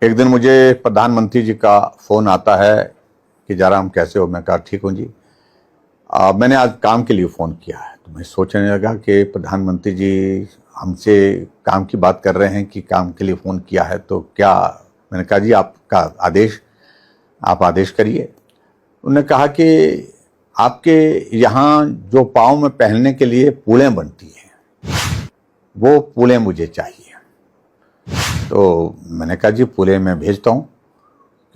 एक दिन मुझे प्रधानमंत्री जी का फ़ोन आता है कि जयराम कैसे हो। मैं कहा ठीक हूँ जी। मैंने आज काम के लिए फ़ोन किया है। तो मैं सोचने लगा कि प्रधानमंत्री जी हमसे काम की बात कर रहे हैं कि काम के लिए फ़ोन किया है तो क्या। मैंने कहा जी आपका आदेश, आप आदेश करिए। उन्होंने कहा कि आपके यहाँ जो पाँव में पहनने के लिए पूलें बनती हैं वो पूलें मुझे चाहिए। तो मैंने कहा जी पूलें मैं भेजता हूँ,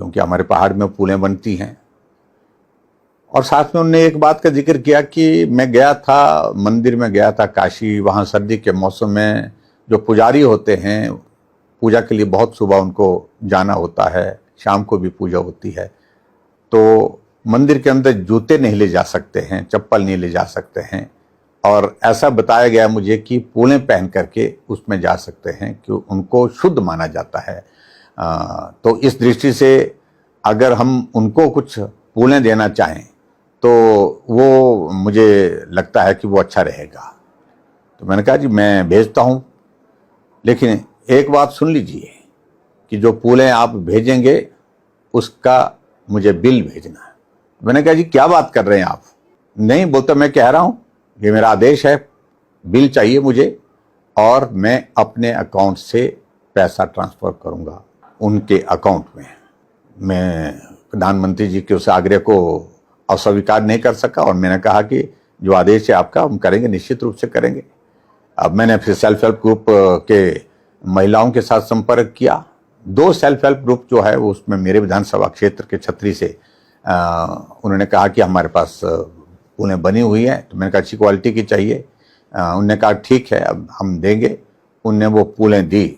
क्योंकि हमारे पहाड़ में पूलें बनती हैं। और साथ में उन्होंने एक बात का जिक्र किया कि मैं गया था, मंदिर में गया था काशी। वहाँ सर्दी के मौसम में जो पुजारी होते हैं पूजा के लिए बहुत सुबह उनको जाना होता है, शाम को भी पूजा होती है। तो मंदिर के अंदर जूते नहीं ले जा सकते हैं, चप्पल नहीं ले जा सकते हैं। और ऐसा बताया गया मुझे कि पूलें पहन करके उसमें जा सकते हैं कि उनको शुद्ध माना जाता है। तो इस दृष्टि से अगर हम उनको कुछ पूलें देना चाहें तो वो मुझे लगता है कि वो अच्छा रहेगा। तो मैंने कहा जी मैं भेजता हूँ, लेकिन एक बात सुन लीजिए कि जो पूलें आप भेजेंगे उसका मुझे बिल भेजना है। मैंने कहा जी क्या बात कर रहे हैं आप। नहीं बोलता, मैं कह रहा हूँ ये मेरा आदेश है, बिल चाहिए मुझे और मैं अपने अकाउंट से पैसा ट्रांसफ़र करूँगा उनके अकाउंट में। मैं प्रधानमंत्री जी के उस आग्रह को अस्वीकार नहीं कर सका और मैंने कहा कि जो आदेश है आपका हम करेंगे, निश्चित रूप से करेंगे। अब मैंने फिर सेल्फ हेल्प ग्रुप के महिलाओं के साथ संपर्क किया। 2 सेल्फ हेल्प ग्रुप जो है वो उसमें मेरे विधानसभा क्षेत्र के छतरी से उन्होंने कहा कि हमारे पास पूलें बनी हुई है। तो मैंने कहा अच्छी क्वालिटी की चाहिए। उन्होंने कहा ठीक है अब हम देंगे। उनने वो पूलें दी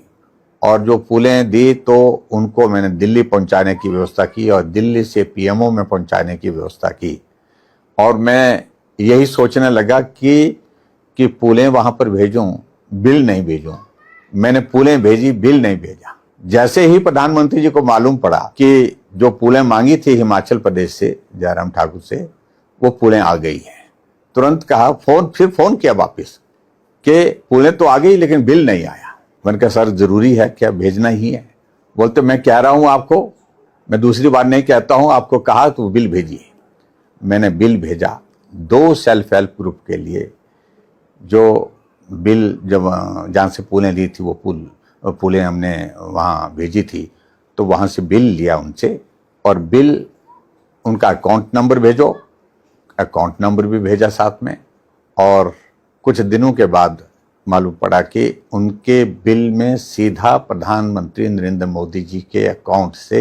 और जो पूलें दी तो उनको मैंने दिल्ली पहुंचाने की व्यवस्था की और दिल्ली से पीएमओ में पहुंचाने की व्यवस्था की। और मैं यही सोचने लगा कि पूलें वहां पर भेजूं, बिल नहीं भेजूं। मैंने पूलें भेजी, बिल नहीं भेजा। जैसे ही प्रधानमंत्री जी को मालूम पड़ा कि जो पूलें मांगी थी हिमाचल प्रदेश से जयराम ठाकुर से वो पूलें आ गई हैं, तुरंत कहा फिर फोन किया वापिस कि पूलें तो आ गई लेकिन बिल नहीं आया। मैंने कहा सर जरूरी है क्या, भेजना ही है। बोलते मैं कह रहा हूं आपको, मैं दूसरी बार नहीं कहता हूं, आपको कहा तो बिल भेजिए। मैंने बिल भेजा 2 सेल्फ हेल्प ग्रुप के लिए। जो बिल जब जहाँ से पूलें ली थी वो पूलें हमने वहाँ भेजी थी, तो वहाँ से बिल लिया उनसे और बिल उनका अकाउंट नंबर भेजो, अकाउंट नंबर भी भेजा साथ में। और कुछ दिनों के बाद मालूम पड़ा कि उनके बिल में सीधा प्रधानमंत्री नरेंद्र मोदी जी के अकाउंट से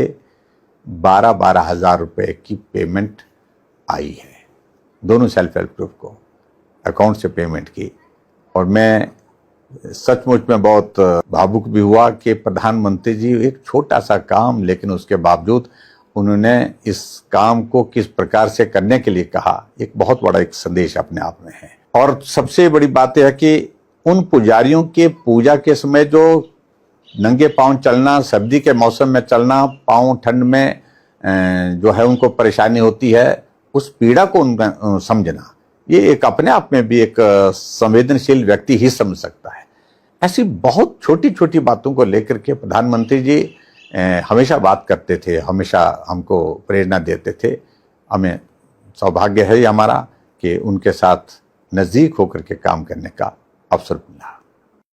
12-12 हज़ार रुपये की पेमेंट आई है। दोनों सेल्फ हेल्प ग्रुप को अकाउंट से पेमेंट की। और मैं सचमुच में बहुत भावुक भी हुआ कि प्रधानमंत्री जी एक छोटा सा काम, लेकिन उसके बावजूद उन्होंने इस काम को किस प्रकार से करने के लिए कहा, एक बहुत बड़ा एक संदेश अपने आप में है। और सबसे बड़ी बात यह है कि उन पुजारियों के पूजा के समय जो नंगे पांव चलना, सर्दी के मौसम में चलना, पांव ठंड में जो है उनको परेशानी होती है, उस पीड़ा को समझना, ये एक अपने आप में भी एक संवेदनशील व्यक्ति ही समझ सकता है। ऐसी बहुत छोटी छोटी बातों को लेकर के प्रधानमंत्री जी हमेशा बात करते थे, हमेशा हमको प्रेरणा देते थे। हमें सौभाग्य है हमारा कि उनके साथ नज़दीक होकर के काम करने का अवसर मिला।